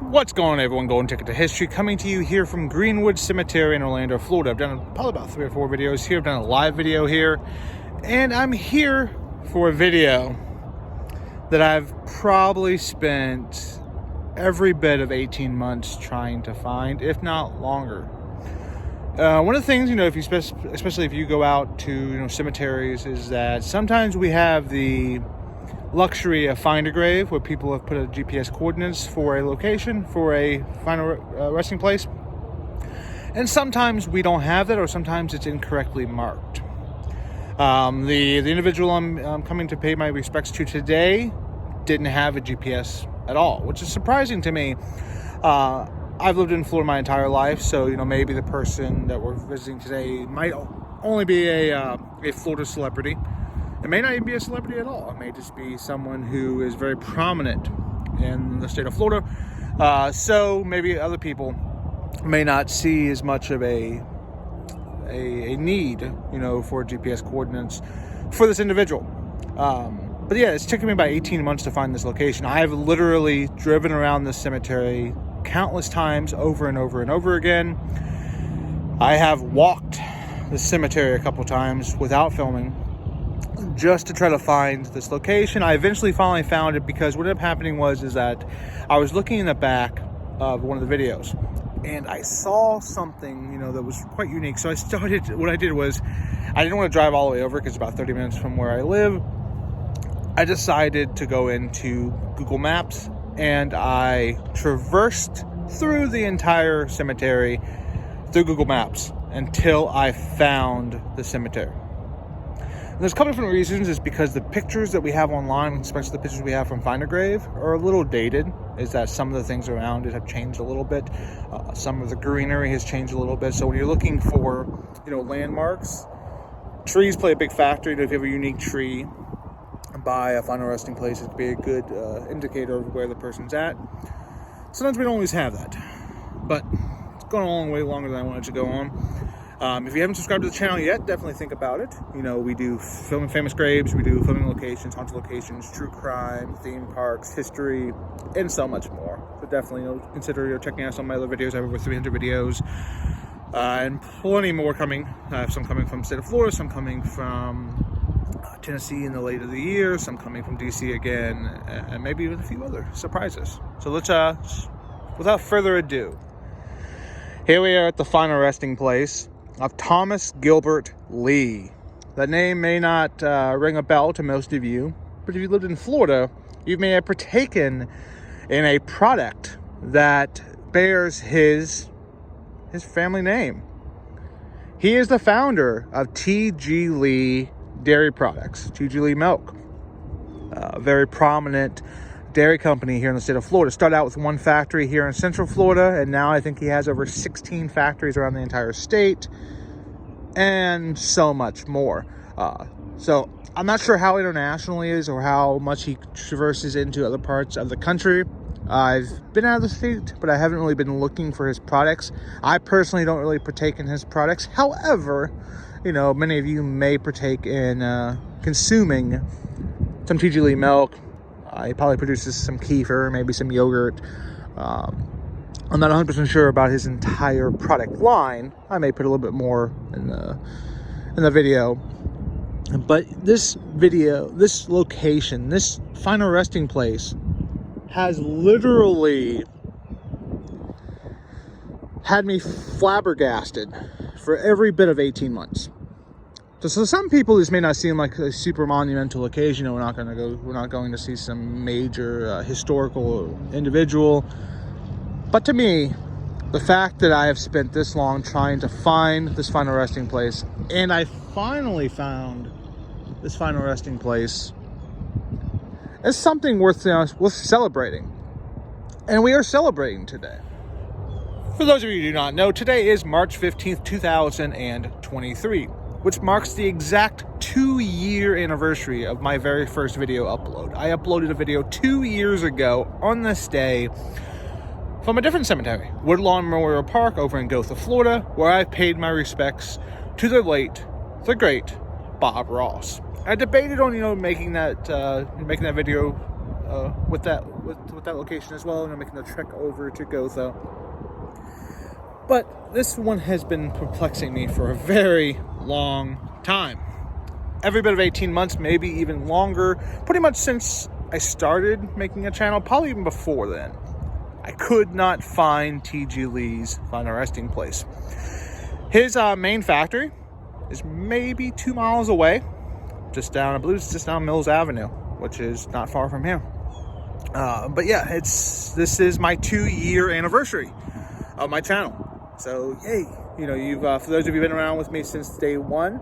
What's going on, everyone? Golden Ticket to History coming to you here from Greenwood Cemetery in Orlando, Florida. I've done probably about 3 or 4 videos here. I've done a live video here, and I'm here for a video that I've probably spent every bit of 18 months trying to find, if not longer. One of the things, if you especially if you go out to cemeteries, is that sometimes we have the luxury of Find a Grave, where people have put a GPS coordinates for a location, for a final resting place, and sometimes we don't have that, or sometimes it's incorrectly marked. The individual I'm coming to pay my respects to today didn't have a GPS at all, which is surprising to me. I've lived in Florida my entire life, so maybe the person that we're visiting today might only be a Florida celebrity. It may not even be a celebrity at all. It may just be someone who is very prominent in the state of Florida. So maybe other people may not see as much of a need, for GPS coordinates for this individual. But yeah, it's taken me about 18 months to find this location. I have literally driven around this cemetery countless times, over and over and over again. I have walked the cemetery a couple times without filming, just to try to find this location. I eventually finally found it, because what ended up happening is that I was looking in the back of one of the videos, and I saw something, that was quite unique. So what I did was, I didn't want to drive all the way over, because it's about 30 minutes from where I live. I decided to go into Google Maps, and I traversed through the entire cemetery through Google Maps until I found the cemetery. And there's a couple different reasons. Is because the pictures that we have online, especially the pictures we have from Find a Grave, are a little dated. Is that some of the things around it have changed a little bit. Some of the greenery has changed a little bit. So when you're looking for, landmarks, trees play a big factor. If you have a unique tree by a final resting place, it could be a good indicator of where the person's at. Sometimes we don't always have that, but it's going a long way longer than I wanted to go on. If you haven't subscribed to the channel yet, definitely think about it. We do filming famous graves, we do filming locations, haunted locations, true crime, theme parks, history, and so much more. So definitely consider checking out some of my other videos. I have over 300 videos, and plenty more coming. I have some coming from the state of Florida, some coming from Tennessee in the late of the year, some coming from DC again, and maybe even a few other surprises. So let's, without further ado, here we are at the final resting place of Thomas Gilbert Lee. That name may not ring a bell to most of you, but if you lived in Florida, you may have partaken in a product that bears his family name. He is the founder of T.G.LEE dairy products, T.G.LEE milk, a very prominent dairy company here in the state of Florida. Started out with one factory here in Central Florida, and now I think he has over 16 factories around the entire state, and so much more. So I'm not sure how international he is, or how much he traverses into other parts of the country. I've been out of the state, but I haven't really been looking for his products. I personally don't really partake in his products. However, many of you may partake in consuming some T.G.LEE milk. He probably produces some kefir, maybe some yogurt. I'm not 100% sure about his entire product line. I may put a little bit more in the video. But this location, this final resting place, has literally had me flabbergasted for every bit of 18 months. So some people, this may not seem like a super monumental occasion. We're not going to see some major historical individual. But to me, the fact that I have spent this long trying to find this final resting place, and I finally found this final resting place, is something worth celebrating. And we are celebrating today. For those of you who do not know, today is March 15th, 2023, which marks the exact 2-year anniversary of my very first video upload. I uploaded a video 2 years ago on this day from a different cemetery, Woodlawn Memorial Park over in Gotha, Florida, where I paid my respects to the late, the great Bob Ross. I debated on, making that video with that location as well, and I'm making the trek over to Gotha. But this one has been perplexing me for a very long time. Every bit of 18 months, maybe even longer, pretty much since I started making a channel, probably even before then. I could not find T.G.LEE's final resting place. His main factory is maybe 2 miles away, just down Mills Avenue, which is not far from here. But yeah, this is my 2-year anniversary of my channel. So yay! You know, you've for those of you who've been around with me since day one,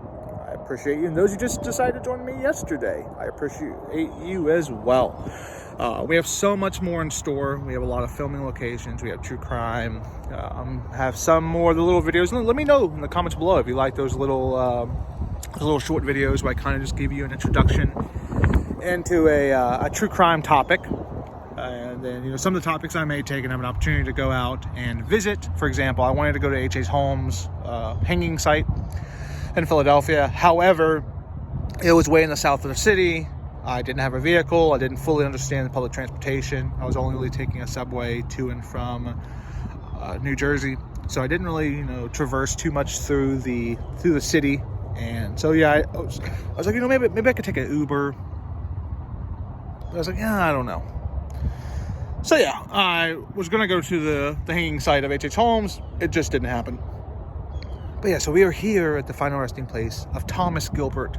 I appreciate you. And those who just decided to join me yesterday, I appreciate you as well. We have so much more in store. We have a lot of filming locations. We have true crime. Have some more of the little videos. Let me know in the comments below if you like those little short videos where I kind of just give you an introduction into a true crime topic. And then, you know, some of the topics I may take and have an opportunity to go out and visit. For example, I wanted to go to H.H. Holmes' hanging site in Philadelphia. However, it was way in the south of the city. I didn't have a vehicle. I didn't fully understand the public transportation. I was only really taking a subway to and from New Jersey. So I didn't really, you know, traverse too much through the city. And so, yeah, I was like, you know, maybe I could take an Uber. But I was like, yeah, I don't know. So yeah, I was going to go to the hanging site of H.H. Holmes. It just didn't happen. But yeah, so we are here at the final resting place of Thomas Gilbert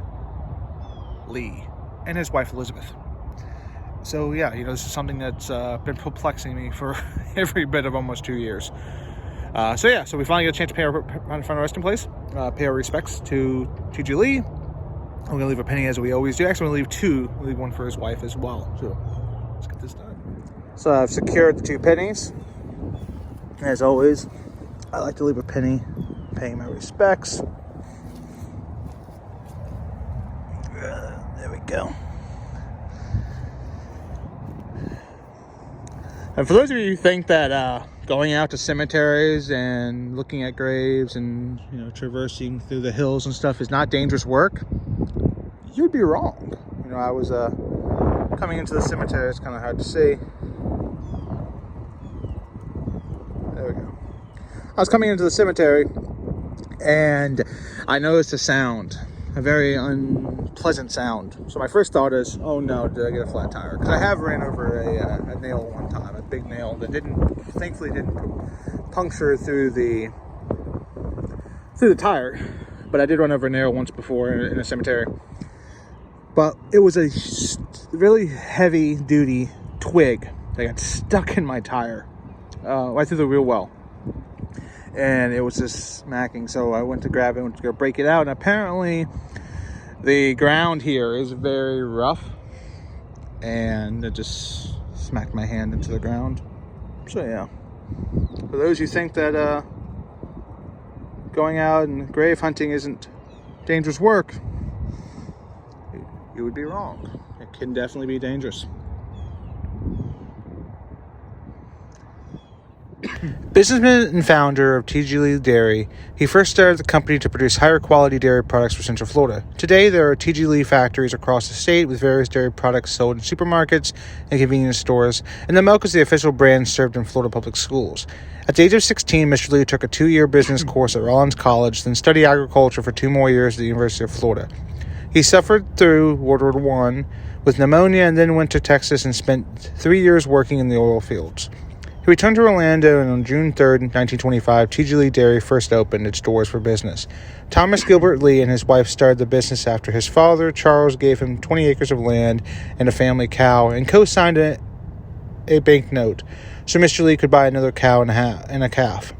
Lee and his wife Elizabeth. So yeah, you know, this is something that's been perplexing me for every bit of almost 2 years. So yeah, so we finally get a chance to pay our final resting place, pay our respects to T.G.LEE. I'm going to leave a penny as we always do. Actually, I'm going to leave two. I'll leave one for his wife as well. So let's get this done. So I've secured the 2 pennies. As always, I like to leave a penny, paying my respects. There we go. And for those of you who think that going out to cemeteries and looking at graves and, you know, traversing through the hills and stuff is not dangerous work, you'd be wrong. You know, I was coming into the cemetery. It's kind of hard to see. There we go. I was coming into the cemetery and I noticed a sound, a very unpleasant sound. So my first thought is, oh no, did I get a flat tire? Because I have ran over a nail one time, a big nail that thankfully didn't puncture through the tire, but I did run over a nail once before in a cemetery. But it was a really heavy duty twig that got stuck in my tire, right through the wheel well. And it was just smacking, so I went to grab it, went to go break it out, and apparently the ground here is very rough, and it just smacked my hand into the ground. So yeah, for those who think that going out and grave hunting isn't dangerous work, you would be wrong. It can definitely be dangerous. Businessman and founder of T.G.LEE Dairy, he first started the company to produce higher quality dairy products for Central Florida. Today, there are T.G.LEE factories across the state with various dairy products sold in supermarkets and convenience stores, and the milk is the official brand served in Florida public schools. At the age of 16, Mr. Lee took a 2-year business course at Rollins College, then studied agriculture for 2 more years at the University of Florida. He suffered through World War I with pneumonia and then went to Texas and spent 3 years working in the oil fields. He returned to Orlando, and on June 3rd, 1925, T.G.LEE Dairy first opened its doors for business. Thomas Gilbert Lee and his wife started the business after his father, Charles, gave him 20 acres of land and a family cow and co-signed a bank note so Mr. Lee could buy another cow and a calf.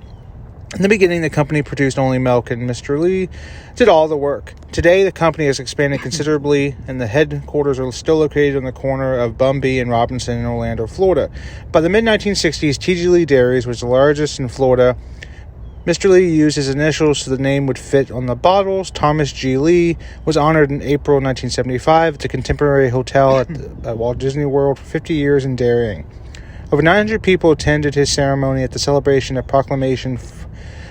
In the beginning, the company produced only milk, and Mr. Lee did all the work. Today, the company has expanded considerably, and the headquarters are still located on the corner of Bumby and Robinson in Orlando, Florida. By the mid-1960s, T.G.LEE Dairies was the largest in Florida. Mr. Lee used his initials so the name would fit on the bottles. Thomas G. Lee was honored in April 1975 at the Contemporary Hotel at Walt Disney World for 50 years in dairying. Over 900 people attended his ceremony at the celebration. A proclamation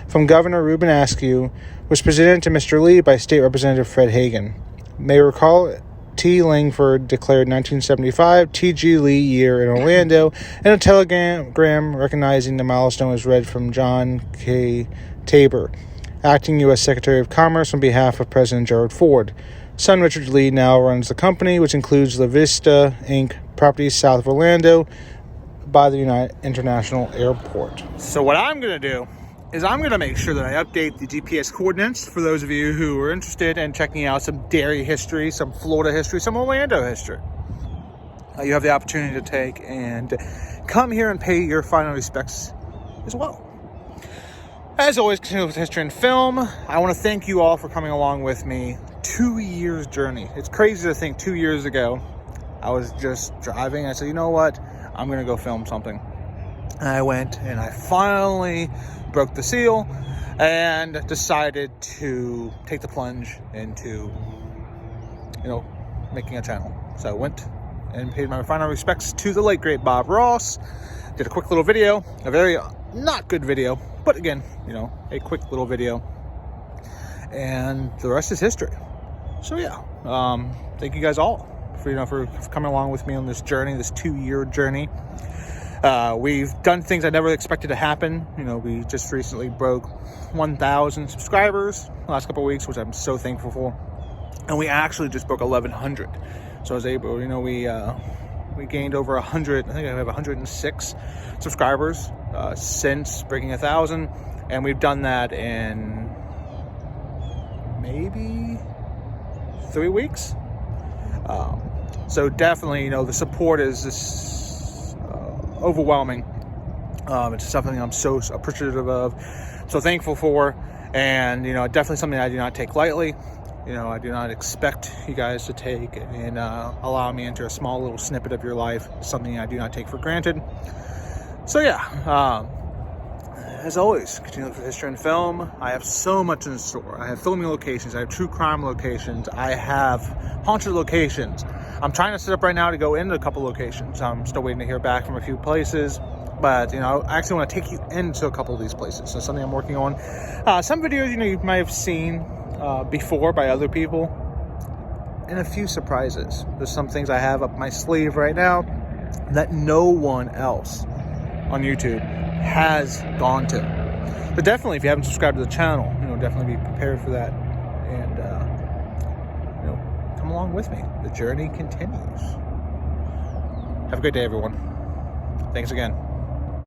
from Governor Reuben Askew was presented to Mr. Lee by State Representative Fred Hagan. May recall T. Langford declared 1975 T.G.LEE year in Orlando, and a telegram recognizing the milestone was read from John K. Tabor, acting U.S. Secretary of Commerce on behalf of President Gerald Ford. Son Richard Lee now runs the company, which includes La Vista, Inc., properties south of Orlando by the United International Airport. So what I'm going to do is I'm going to make sure that I update the GPS coordinates for those of you who are interested in checking out some dairy history, some Florida history, some Orlando history. You have the opportunity to take and come here and pay your final respects as well. As always, continue with history and film. I want to thank you all for coming along with me. 2 years journey. It's crazy to think 2 years ago, I was just driving. I said, you know what? I'm going to go film something. And I went and I finally broke the seal and decided to take the plunge into, making a channel. So I went and paid my final respects to the late great Bob Ross. Did a quick little video, a very not good video, but again, a quick little video. And the rest is history. So yeah, thank you guys all for coming along with me on this journey, this 2-year journey. We've done things I never expected to happen. We just recently broke 1,000 subscribers the last couple of weeks, which I'm so thankful for. And we actually just broke 1,100. So I was able, we gained over 100. I think I have 106 subscribers since breaking 1,000, and we've done that in maybe 3 weeks. So definitely, the support is just overwhelming. It's something I'm so appreciative of, so thankful for, and definitely something I do not take lightly. I do not expect you guys to take and allow me into a small little snippet of your life. Something I do not take for granted. So yeah, as always, continue with history and film. I have so much in store. I have filming locations. I have true crime locations. I have haunted locations. I'm trying to set up right now to go into a couple locations. I'm still waiting to hear back from a few places. But, I actually want to take you into a couple of these places. So something I'm working on. Some videos, you might have seen before by other people. And a few surprises. There's some things I have up my sleeve right now that no one else on YouTube has gone to. But definitely, if you haven't subscribed to the channel, definitely be prepared for that. And, come along with me. The journey continues. Have a great day, everyone. Thanks again.